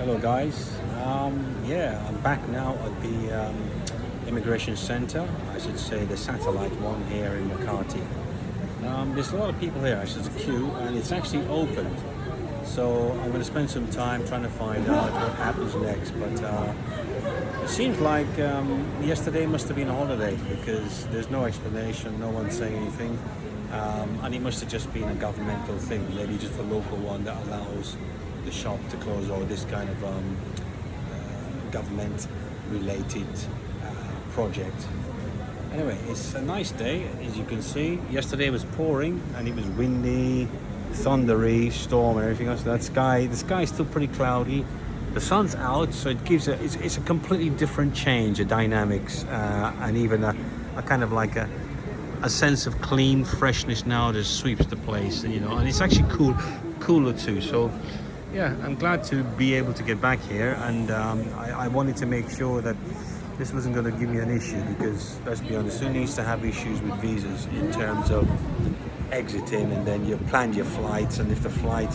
Hello guys, yeah, I'm back now at the immigration center, I should say the satellite one here in Makati. There's a lot of people here, actually, it's a queue, and it's actually opened. So I'm going to spend some time trying to find out what happens next. But it seems like yesterday must have been a holiday because there's no explanation, no one's saying anything. And it must have just been a governmental thing, maybe just a local one that allows the shop to close, or this kind of government-related project. Anyway, it's a nice day, as you can see. Yesterday was pouring, and it was windy, thundery, storm, and everything else. The sky is still pretty cloudy. The sun's out, so it gives it's a completely different change, a dynamics, and even a kind of like a sense of clean freshness now that sweeps the place, and it's actually cooler too. So yeah, I'm glad to be able to get back here, and I wanted to make sure that this wasn't going to give me an issue, because let's be honest, who needs to have issues with visas in terms of exiting, and then you've planned your flights, and if the flight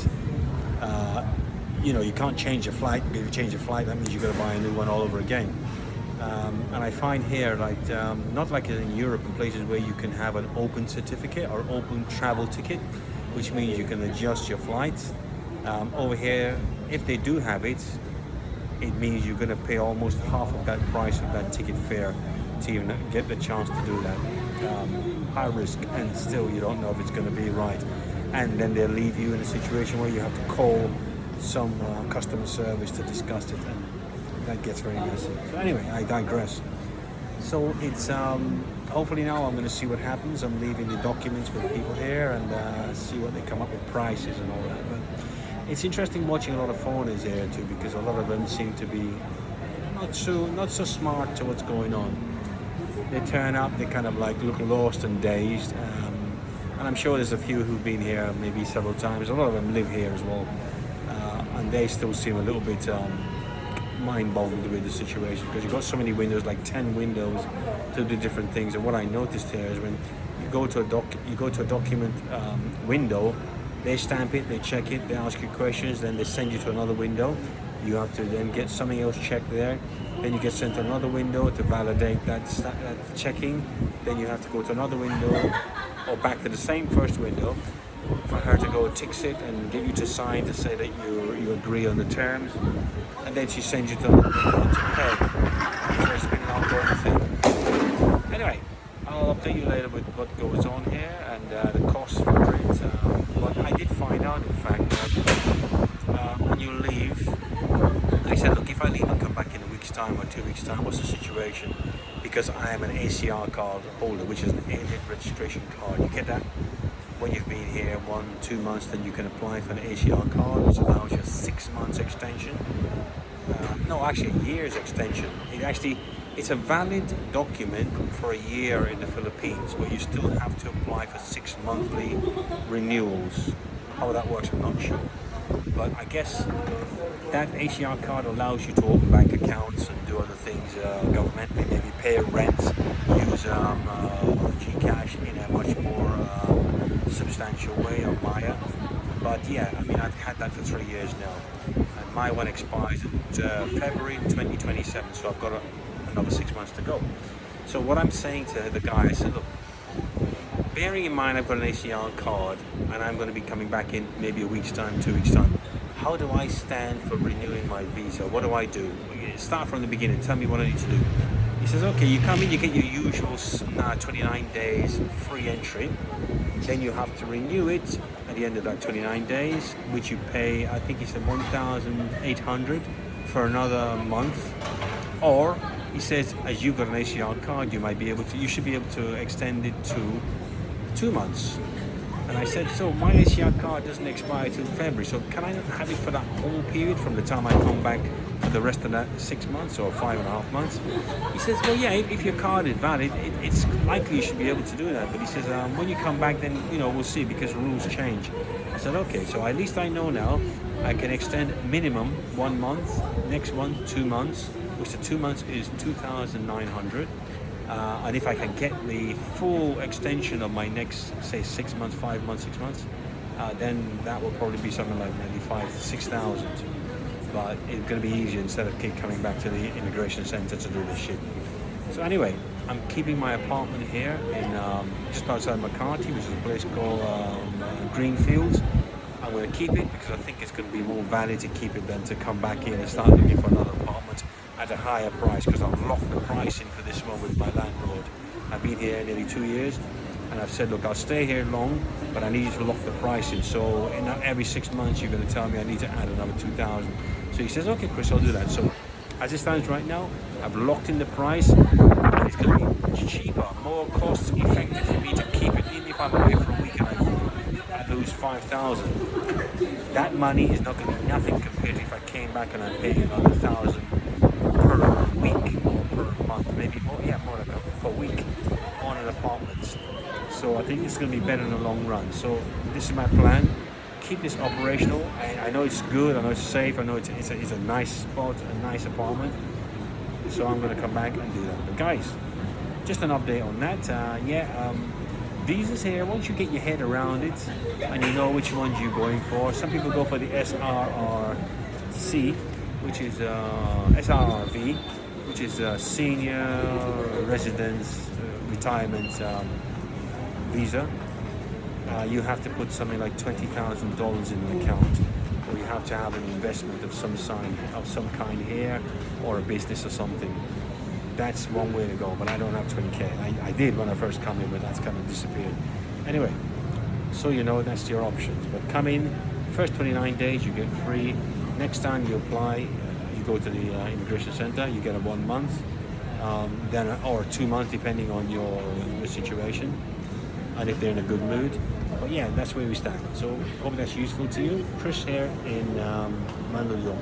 you can't change your flight. If you change your flight, that means you've got to buy a new one all over again. And I find here, like not like in Europe and places where you can have an open certificate or open travel ticket, which means you can adjust your flights. Over here, if they do have it, it means you're going to pay almost half of that price of that ticket fare to even get the chance to do that. High risk, and still you don't know if it's going to be right. And then they'll leave you in a situation where you have to call some customer service to discuss it, and that gets very messy. So anyway, I digress. So it's hopefully now I'm going to see what happens. I'm leaving the documents with the people here and see what they come up with, prices and all that. But it's interesting watching a lot of foreigners here too, because a lot of them seem to be not so smart to what's going on. They turn up, they kind of like look lost and dazed, and I'm sure there's a few who've been here maybe several times. A lot of them live here as well, and they still seem a little bit mind-boggled with the situation, because you've got so many windows, like 10 windows to do different things. And what I noticed here is when you go to a document window, they stamp it, they check it, they ask you questions, then they send you to another window. You have to then get something else checked there. Then you get sent to another window to validate that checking. Then you have to go to another window, or back to the same first window, for her to go ticks it and get you to sign to say that you agree on the terms. And then she sends you to another window to pay. So it's been an ongoing thing. Anyway, I'll update you later with what goes on here and the cost for it. But I did find out, in fact, that when you leave, I said, look, if I leave and come back in a week's time or 2 weeks' time, what's the situation? Because I am an ACR card holder, which is an alien registration card. You get that when you've been here 1-2 months, then you can apply for an ACR card, which allows you a 6 months extension. No, actually a year's extension. It's a valid document for a year in the Philippines, but you still have to apply for 6 monthly renewals. How that works, I'm not sure. But I guess that ACR card allows you to open bank accounts and do other things governmentally, maybe pay rent, use GCash in a much more substantial way, or Maya. But yeah, I mean, I've had that for 3 years now, and my one expires in February 2027, so I've got another 6 months to go. So what I'm saying to the guy, I said, look, bearing in mind I've got an ACR card and I'm going to be coming back in maybe a week's time, 2 weeks time, how do I stand for renewing my visa? What do I do? Start from the beginning, tell me what I need to do. He says, okay, you come in, you get your usual 29 days free entry, then you have to renew it at the end of that 29 days, which you pay, I think he said 1,800 for another month. Or he says, as you've got an ACR card, you should be able to extend it to 2 months. And I said, so my ACR card doesn't expire till February, so can I not have it for that whole period from the time I come back for the rest of that 6 months or 5.5 months? He says, well, yeah, if your card is valid, it's likely you should be able to do that. But he says, when you come back, then, we'll see, because rules change. I said, okay, so at least I know now I can extend minimum 1 month, next one 2 months, which the 2 months is 2,900. And if I can get the full extension of my next, say, 6 months, 5 months, 6 months, then that will probably be something like maybe 5,000 to 6,000. but it's going to be easier instead of keep coming back to the immigration center to do this shit. So anyway, I'm keeping my apartment here in just outside McCarthy, which is a place called Greenfields. I'm going to keep it because I think it's going to be more value to keep it than to come back in and start looking for another apartment at a higher price, because I've locked the price in for this one with my landlord. I've been here nearly 2 years, and I've said, look, I'll stay here long, but I need you to lock the price in. So every 6 months you're going to tell me I need to add another 2,000. So he says, okay, Chris, I'll do that. So as it stands right now, I've locked in the price, and it's going to be cheaper, more cost effective for me to keep it in. If I'm away for a week and I lose 5,000, that money is not going to be nothing compared to if I came back and I paid another 1,000 per week or per month, maybe more, more like per week on an apartment. So I think it's going to be better in the long run. So this is my plan. Keep this operational. I know it's good, I know it's safe, I know it's a nice spot, a nice apartment. So I'm going to come back and do that. But guys, just an update on that. Visas here, once you get your head around it and you know which ones you're going for, some people go for the SRRC, which is SRRV, which is Senior Residence Retirement Visa. You have to put something like $20,000 in an account, or you have to have an investment of some kind here, or a business or something. That's one way to go, but I don't have 20k. I did when I first come in, but that's kind of disappeared. Anyway, so you know that's your options. But come in, first 29 days you get free. Next time you apply, you go to the immigration center, you get a 1 month, or 2 months depending on your situation, and if they're in a good mood. But yeah, that's where we stand. So hope that's useful to you. Chris here in Manila.